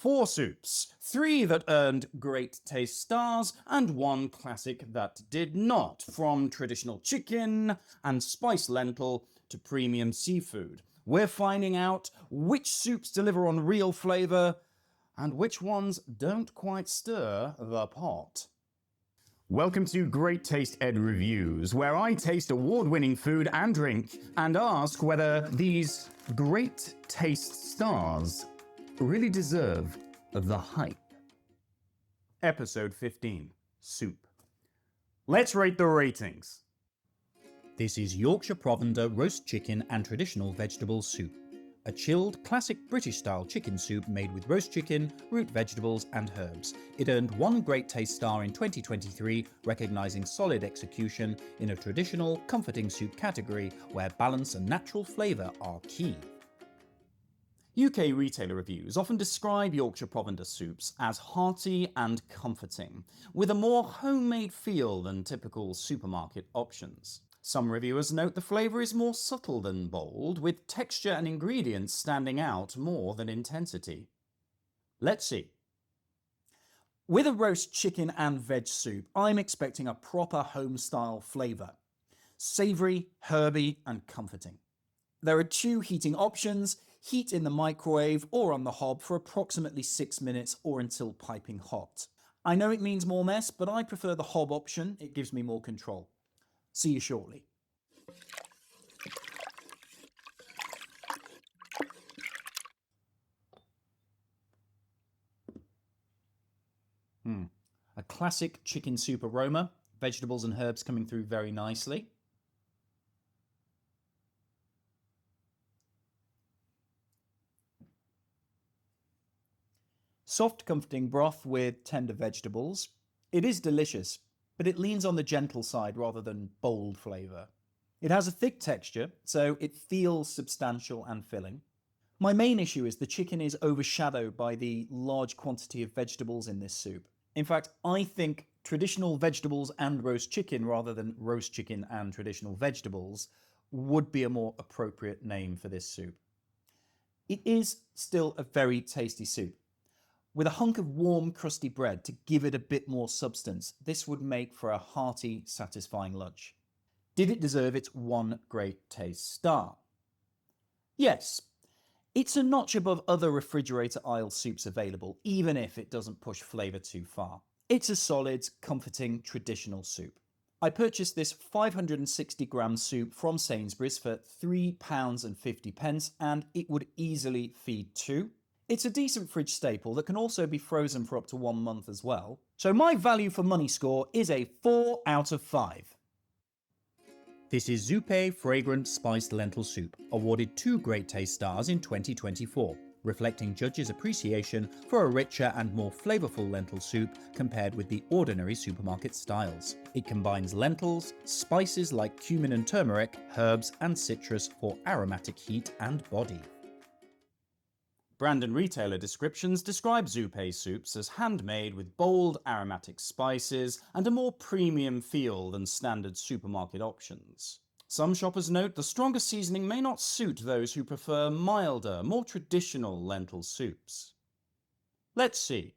4 soups, 3 that earned great taste stars, and 1 classic that did not, from traditional chicken and spiced lentil to premium seafood. We're finding out which soups deliver on real flavour and which ones don't quite stir the pot. Welcome to Great Taste Ed Reviews, where I taste award-winning food and drink and ask whether these great taste stars really deserve the hype. Episode 15, Soup. Let's rate the ratings. This is Yorkshire Provender roast chicken and traditional vegetable soup. A chilled, classic British-style chicken soup made with roast chicken, root vegetables and herbs. It earned 1 Great Taste Star in 2023, recognising solid execution in a traditional, comforting soup category where balance and natural flavour are key. UK retailer reviews often describe Yorkshire Provender soups as hearty and comforting, with a more homemade feel than typical supermarket options. Some reviewers note the flavour is more subtle than bold, with texture and ingredients standing out more than intensity. Let's see. With a roast chicken and veg soup, I'm expecting a proper home-style flavour. Savoury, herby and comforting. There are 2 heating options: heat in the microwave or on the hob for approximately 6 minutes or until piping hot. I know it means more mess, but I prefer the hob option. It gives me more control. See you shortly. A classic chicken soup aroma, vegetables and herbs coming through very nicely. Soft, comforting broth with tender vegetables. It is delicious, but it leans on the gentle side rather than bold flavour. It has a thick texture, so it feels substantial and filling. My main issue is the chicken is overshadowed by the large quantity of vegetables in this soup. In fact, I think traditional vegetables and roast chicken rather than roast chicken and traditional vegetables would be a more appropriate name for this soup. It is still a very tasty soup. With a hunk of warm, crusty bread to give it a bit more substance, this would make for a hearty, satisfying lunch. Did it deserve its 1 Great Taste Star? Yes. It's a notch above other refrigerator aisle soups available, even if it doesn't push flavour too far. It's a solid, comforting, traditional soup. I purchased this 560-gram soup from Sainsbury's for £3.50 and it would easily feed 2. It's a decent fridge staple that can also be frozen for up to 1 month as well. So my value for money score is a 4 out of 5. This is Zupe Fragrant Spiced Lentil Soup, awarded 2 Great Taste Stars in 2024, reflecting judges' appreciation for a richer and more flavourful lentil soup compared with the ordinary supermarket styles. It combines lentils, spices like cumin and turmeric, herbs and citrus for aromatic heat and body. Brand and retailer descriptions describe Zupe soups as handmade with bold aromatic spices and a more premium feel than standard supermarket options. Some shoppers note the stronger seasoning may not suit those who prefer milder, more traditional lentil soups. Let's see.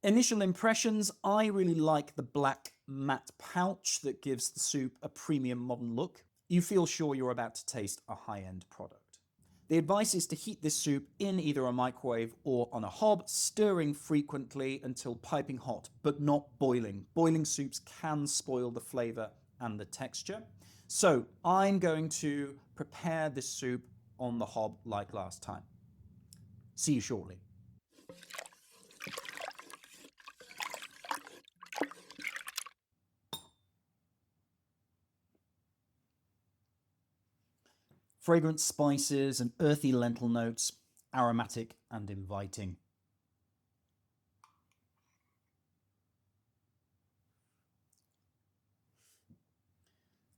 Initial impressions: I really like the black matte pouch that gives the soup a premium modern look. You feel sure you're about to taste a high-end product. The advice is to heat this soup in either a microwave or on a hob, stirring frequently until piping hot, but not boiling. Boiling soups can spoil the flavour and the texture. So I'm going to prepare this soup on the hob like last time. See you shortly. Fragrant spices and earthy lentil notes, aromatic and inviting.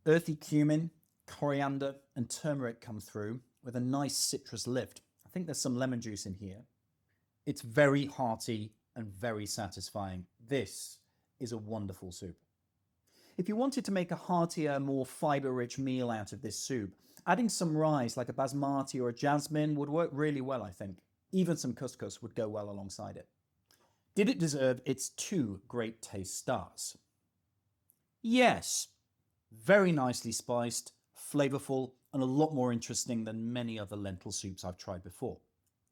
Earthy cumin, coriander and turmeric come through with a nice citrus lift. I think there's some lemon juice in here. It's very hearty and very satisfying. This is a wonderful soup. If you wanted to make a heartier, more fibre-rich meal out of this soup, adding some rice like a basmati or a jasmine would work really well, I think. Even some couscous would go well alongside it. Did it deserve its 2 great taste stars? Yes. Very nicely spiced, flavourful, and a lot more interesting than many other lentil soups I've tried before.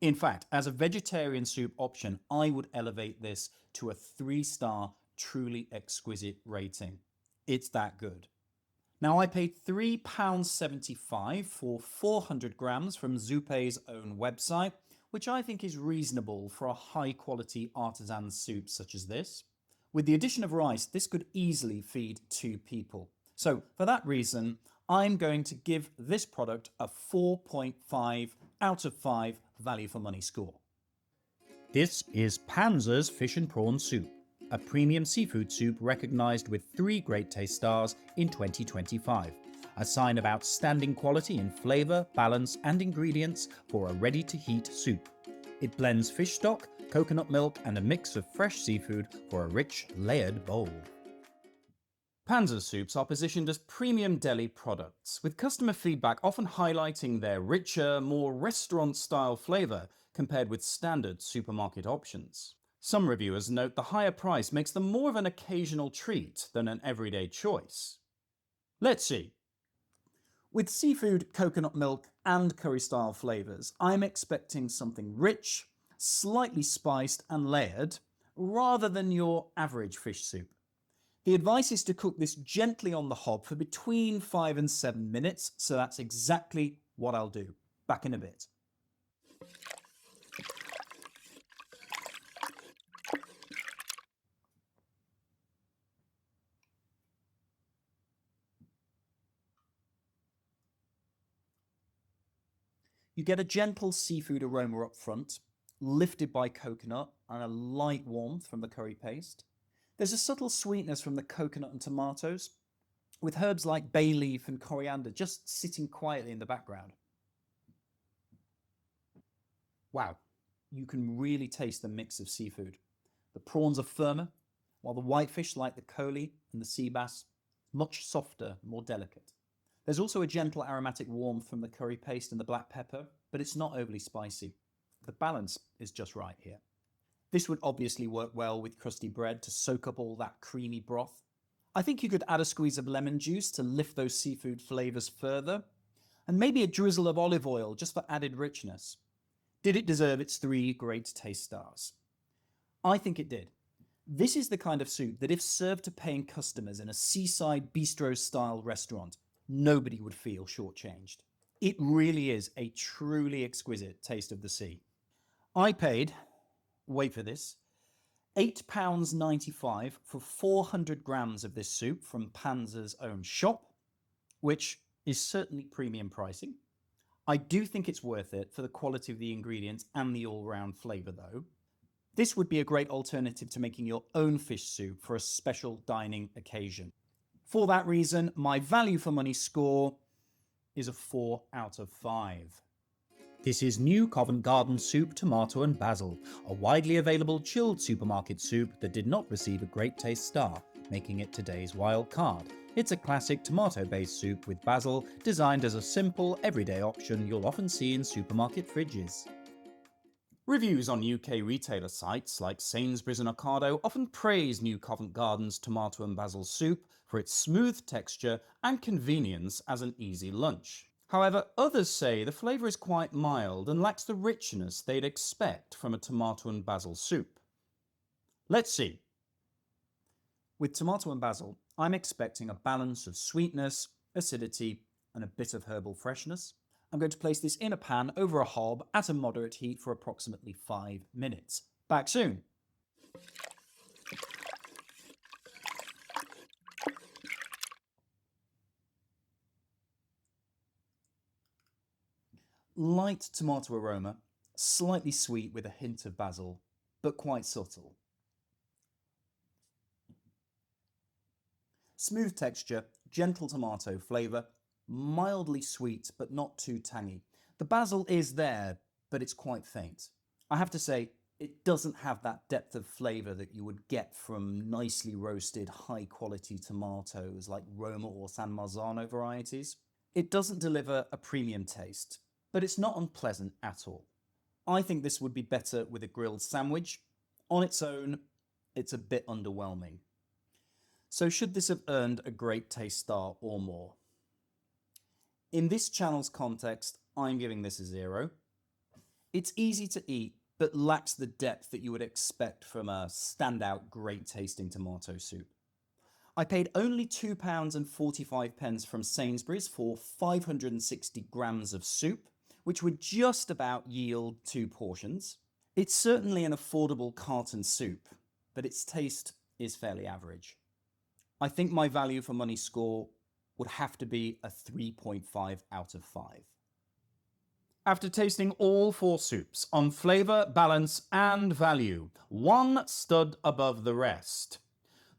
In fact, as a vegetarian soup option, I would elevate this to a 3-star truly exquisite rating. It's that good. Now, I paid £3.75 for 400 grams from Zuppe's own website, which I think is reasonable for a high-quality artisan soup such as this. With the addition of rice, this could easily feed 2 people. So, for that reason, I'm going to give this product a 4.5 out of 5 value for money score. This is Panzer's Fish and Prawn Soup, a premium seafood soup recognised with 3 great taste stars in 2025, a sign of outstanding quality in flavour, balance and ingredients for a ready-to-heat soup. It blends fish stock, coconut milk and a mix of fresh seafood for a rich, layered bowl. Panzer soups are positioned as premium deli products, with customer feedback often highlighting their richer, more restaurant-style flavour compared with standard supermarket options. Some reviewers note the higher price makes them more of an occasional treat than an everyday choice. Let's see. With seafood, coconut milk and curry-style flavours, I'm expecting something rich, slightly spiced and layered, rather than your average fish soup. The advice is to cook this gently on the hob for between 5 and 7 minutes, so that's exactly what I'll do. Back in a bit. You get a gentle seafood aroma up front, lifted by coconut and a light warmth from the curry paste. There's a subtle sweetness from the coconut and tomatoes, with herbs like bay leaf and coriander just sitting quietly in the background. Wow, you can really taste the mix of seafood. The prawns are firmer, while the whitefish, like the collie and the sea bass, much softer, more delicate. There's also a gentle aromatic warmth from the curry paste and the black pepper, but it's not overly spicy. The balance is just right here. This would obviously work well with crusty bread to soak up all that creamy broth. I think you could add a squeeze of lemon juice to lift those seafood flavours further, and maybe a drizzle of olive oil just for added richness. Did it deserve its 3 great taste stars? I think it did. This is the kind of soup that if served to paying customers in a seaside bistro-style restaurant, nobody would feel shortchanged. It really is a truly exquisite taste of the sea. I paid, wait for this, £8.95 for 400 grams of this soup from Panzer's own shop, which is certainly premium pricing. I do think it's worth it for the quality of the ingredients and the all-round flavour though. This would be a great alternative to making your own fish soup for a special dining occasion. For that reason, my value for money score is a 4 out of 5. This is New Covent Garden Soup Tomato and Basil, a widely available chilled supermarket soup that did not receive a great taste star, making it today's wild card. It's a classic tomato-based soup with basil, designed as a simple, everyday option you'll often see in supermarket fridges. Reviews on UK retailer sites like Sainsbury's and Ocado often praise New Covent Garden's tomato and basil soup for its smooth texture and convenience as an easy lunch. However, others say the flavour is quite mild and lacks the richness they'd expect from a tomato and basil soup. Let's see. With tomato and basil, I'm expecting a balance of sweetness, acidity, and a bit of herbal freshness. I'm going to place this in a pan over a hob at a moderate heat for approximately 5 minutes. Back soon. Light tomato aroma, slightly sweet with a hint of basil, but quite subtle. Smooth texture, gentle tomato flavour, mildly sweet but not too tangy. The basil is there, but it's quite faint. I have to say, it doesn't have that depth of flavour that you would get from nicely roasted high quality tomatoes like Roma or San Marzano varieties. It doesn't deliver a premium taste, but it's not unpleasant at all. I think this would be better with a grilled sandwich. On its own, it's a bit underwhelming. So should this have earned a great taste star or more? In this channel's context, I'm giving this a 0. It's easy to eat, but lacks the depth that you would expect from a standout great tasting tomato soup. I paid only £2.45 from Sainsbury's for 560 grams of soup, which would just about yield 2 portions. It's certainly an affordable carton soup, but its taste is fairly average. I think my value for money score would have to be a 3.5 out of 5. After tasting all 4 soups on flavour, balance and value, one stood above the rest.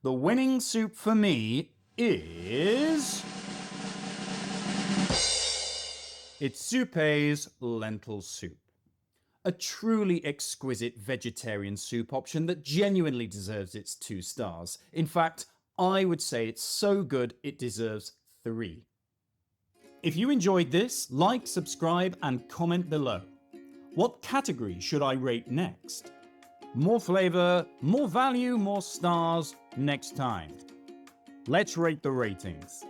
The winning soup for me is... it's Soupé's lentil soup. A truly exquisite vegetarian soup option that genuinely deserves its 2 stars. In fact, I would say it's so good it deserves 3. If you enjoyed this, like, subscribe and comment below. What category should I rate next? More flavour, more value, more stars next time. Let's rate the ratings.